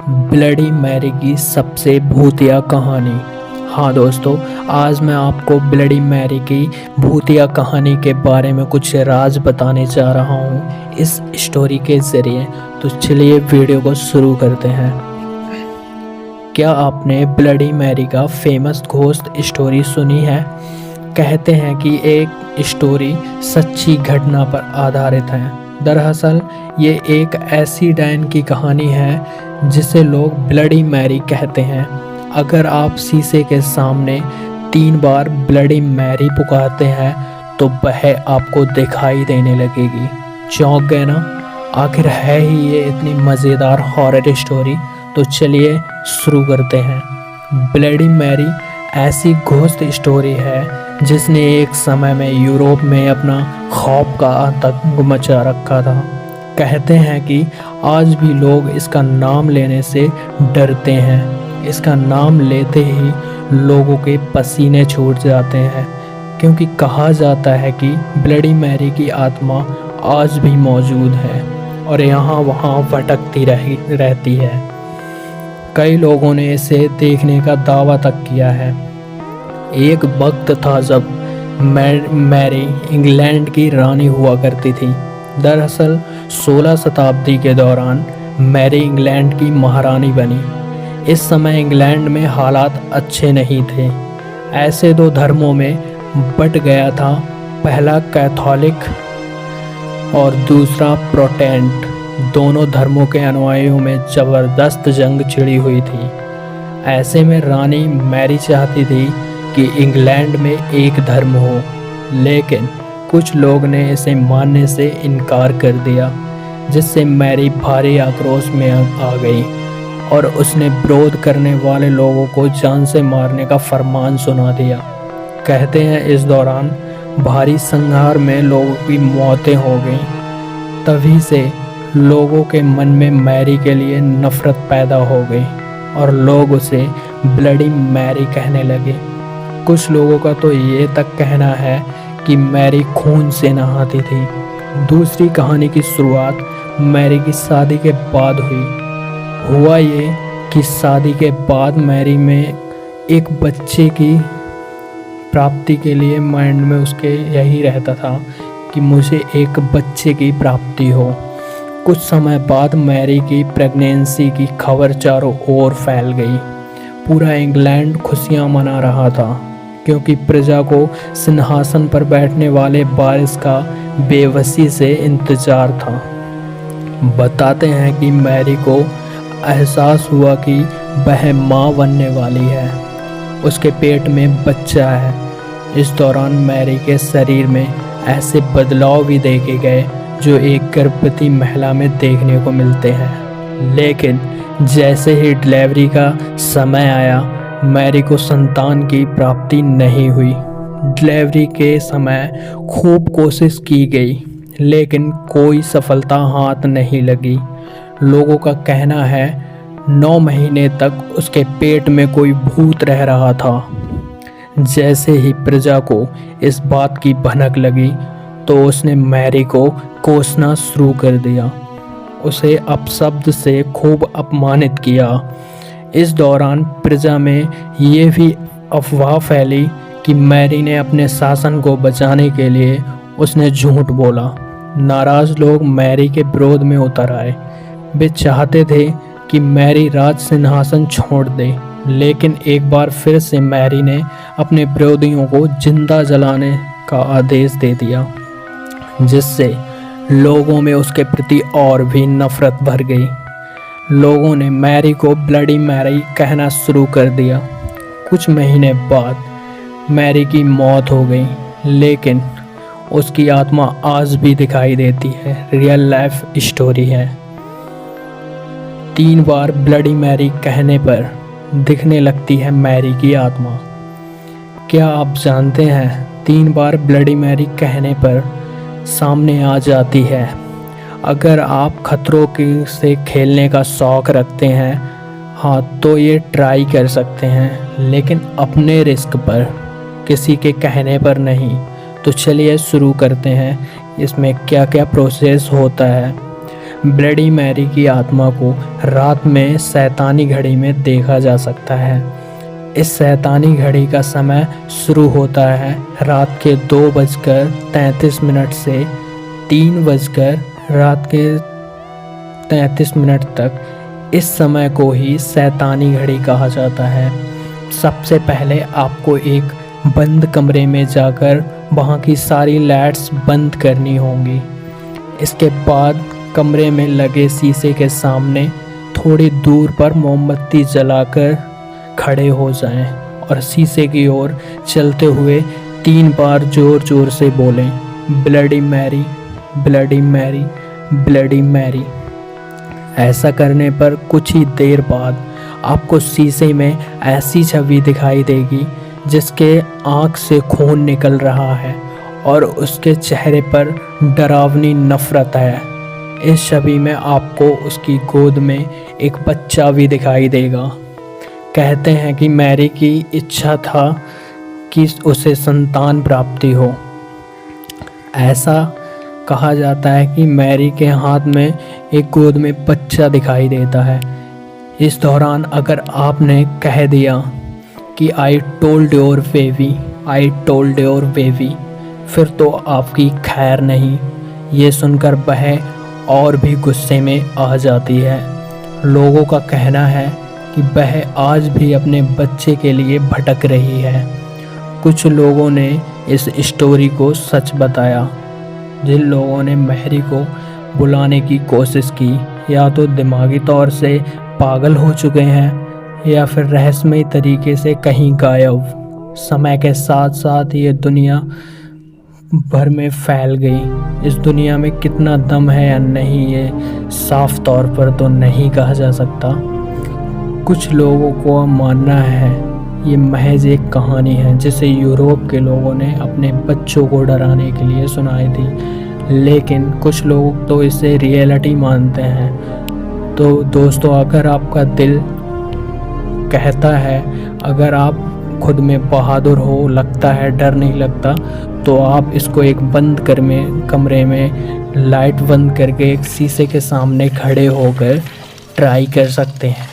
Bloody Mary की सबसे भूतिया कहानी। हाँ दोस्तों, आज मैं आपको ब्लडी मैरी की भूतिया कहानी के बारे में कुछ राज बताने जा रहा हूँ इस स्टोरी के ज़रिए। तो चलिए वीडियो को शुरू करते हैं। क्या आपने ब्लडी मैरी का फेमस घोस्ट स्टोरी सुनी है? कहते हैं कि एक स्टोरी सच्ची घटना पर आधारित है। दरअसल ये एक ऐसी डायन की कहानी है जिसे लोग ब्लडी मैरी कहते हैं। अगर आप शीशे के सामने 3 बार ब्लडी मैरी पुकारते हैं तो वह आपको दिखाई देने लगेगी। चौंक गए ना? आखिर है ही ये इतनी मज़ेदार हॉरर स्टोरी। तो चलिए शुरू करते हैं। ब्लडी मैरी ऐसी घोस्ट स्टोरी है जिसने एक समय में यूरोप में अपना खौफ का आतंक मचा रखा था। कहते हैं कि आज भी लोग इसका नाम लेने से डरते हैं। इसका नाम लेते ही लोगों के पसीने छूट जाते हैं, क्योंकि कहा जाता है कि ब्लडी मैरी की आत्मा आज भी मौजूद है और यहाँ वहाँ भटकती रहती है। कई लोगों ने इसे देखने का दावा तक किया है। एक वक्त था जब मैरी इंग्लैंड की रानी हुआ करती थी। दरअसल 16 शताब्दी के दौरान मैरी इंग्लैंड की महारानी बनी। इस समय इंग्लैंड में हालात अच्छे नहीं थे। ऐसे 2 धर्मों में बट गया था, पहला कैथोलिक और दूसरा प्रोटेस्टेंट। दोनों धर्मों के अनुयायियों में ज़बरदस्त जंग छिड़ी हुई थी। ऐसे में रानी मैरी चाहती थी कि इंग्लैंड में एक धर्म हो, लेकिन कुछ लोग ने इसे मानने से इनकार कर दिया, जिससे मैरी भारी आक्रोश में आ गई और उसने विरोध करने वाले लोगों को जान से मारने का फरमान सुना दिया। कहते हैं इस दौरान भारी संहार में लोगों की मौतें हो गईं। तभी से लोगों के मन में मैरी के लिए नफ़रत पैदा हो गई और लोग उसे ब्लडी मैरी कहने लगे। कुछ लोगों का तो ये तक कहना है कि मैरी खून से नहाती थी। दूसरी कहानी की शुरुआत मैरी की शादी के बाद हुई। हुआ ये कि शादी के बाद मैरी में एक बच्चे की प्राप्ति के लिए माइंड में उसके यही रहता था कि मुझे एक बच्चे की प्राप्ति हो। कुछ समय बाद मैरी की प्रेगनेंसी की खबर चारों ओर फैल गई। पूरा इंग्लैंड खुशियां मना रहा था, क्योंकि प्रजा को सिंहासन पर बैठने वाले वारिस का बेबसी से इंतजार था। बताते हैं कि मैरी को एहसास हुआ कि वह माँ बनने वाली है, उसके पेट में बच्चा है। इस दौरान मैरी के शरीर में ऐसे बदलाव भी देखे गए जो एक गर्भवती महिला में देखने को मिलते हैं। लेकिन जैसे ही डिलीवरी का समय आया, मैरी को संतान की प्राप्ति नहीं हुई। डिलीवरी के समय खूब कोशिश की गई, लेकिन कोई सफलता हाथ नहीं लगी। लोगों का कहना है 9 महीने तक उसके पेट में कोई भूत रह रहा था। जैसे ही प्रजा को इस बात की भनक लगी तो उसने मैरी को कोसना शुरू कर दिया, उसे अपशब्द से खूब अपमानित किया। इस दौरान प्रजा में ये भी अफवाह फैली कि मैरी ने अपने शासन को बचाने के लिए उसने झूठ बोला। नाराज़ लोग मैरी के विरोध में उतर आए। वे चाहते थे कि मैरी राज सिंहासन छोड़ दे, लेकिन एक बार फिर से मैरी ने अपने विरोधियों को जिंदा जलाने का आदेश दे दिया, जिससे लोगों में उसके प्रति और भी नफ़रत भर गई। लोगों ने मैरी को ब्लडी मैरी कहना शुरू कर दिया। कुछ महीने बाद मैरी की मौत हो गई, लेकिन उसकी आत्मा आज भी दिखाई देती है। रियल लाइफ स्टोरी है। 3 बार ब्लडी मैरी कहने पर दिखने लगती है मैरी की आत्मा। क्या आप जानते हैं 3 बार ब्लडी मैरी कहने पर सामने आ जाती है? अगर आप खतरों से खेलने का शौक़ रखते हैं, हाँ, तो ये ट्राई कर सकते हैं, लेकिन अपने रिस्क पर, किसी के कहने पर नहीं। तो चलिए शुरू करते हैं इसमें क्या क्या प्रोसेस होता है। ब्लडी मैरी की आत्मा को रात में शैतानी घड़ी में देखा जा सकता है। इस शैतानी घड़ी का समय शुरू होता है रात के 2:33 से 3:33 तक। इस समय को ही शैतानी घड़ी कहा जाता है। सबसे पहले आपको एक बंद कमरे में जाकर वहाँ की सारी लाइट्स बंद करनी होंगी। इसके बाद कमरे में लगे शीशे के सामने थोड़ी दूर पर मोमबत्ती जलाकर खड़े हो जाएं और शीशे की ओर चलते हुए 3 बार जोर जोर से बोलें, bloody Mary, bloody Mary, bloody Mary. ऐसा करने पर कुछ ही देर बाद आपको शीशे में ऐसी छवि दिखाई देगी जिसके आँख से खून निकल रहा है और उसके चेहरे पर डरावनी नफरत है। इस छवि में आपको उसकी गोद में एक बच्चा भी दिखाई देगा। कहते हैं कि मैरी की इच्छा था कि उसे संतान प्राप्ति हो। ऐसा कहा जाता है कि मैरी के हाथ में एक गोद में बच्चा दिखाई देता है। इस दौरान अगर आपने कह दिया कि I told your baby, I told your baby, फिर तो आपकी खैर नहीं। ये सुनकर वह और भी गुस्से में आ जाती है। लोगों का कहना है कि वह आज भी अपने बच्चे के लिए भटक रही है। कुछ लोगों ने इस स्टोरी को सच बताया। जिन लोगों ने मैरी को बुलाने की कोशिश की या तो दिमागी तौर से पागल हो चुके हैं या फिर रहस्यमय तरीके से कहीं गायब। समय के साथ साथ ये दुनिया भर में फैल गई। इस दुनिया में कितना दम है या नहीं ये साफ तौर पर तो नहीं कहा जा सकता। कुछ लोगों को मानना है ये महज एक कहानी है जिसे यूरोप के लोगों ने अपने बच्चों को डराने के लिए सुनाई थी, लेकिन कुछ लोग तो इसे रियलिटी मानते हैं। तो दोस्तों, अगर आपका दिल कहता है, अगर आप खुद में बहादुर हो, लगता है डर नहीं लगता, तो आप इसको एक बंद कमरे में लाइट बंद करके एक शीशे के सामने खड़े होकर ट्राई कर सकते हैं।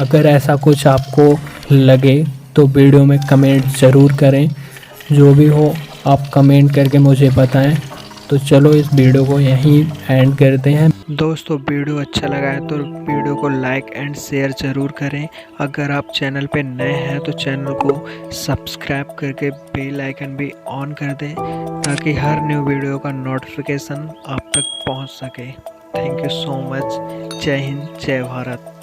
अगर ऐसा कुछ आपको लगे तो वीडियो में कमेंट ज़रूर करें। जो भी हो आप कमेंट करके मुझे बताएं। तो चलो इस वीडियो को यहीं एंड करते हैं। दोस्तों, वीडियो अच्छा लगा है तो वीडियो को लाइक एंड शेयर ज़रूर करें। अगर आप चैनल पे नए हैं तो चैनल को सब्सक्राइब करके बेल आइकन भी ऑन कर दें ताकि हर न्यू वीडियो का नोटिफिकेशन आप तक पहुंच सके। Thank you so much. जय हिंद, जय भारत।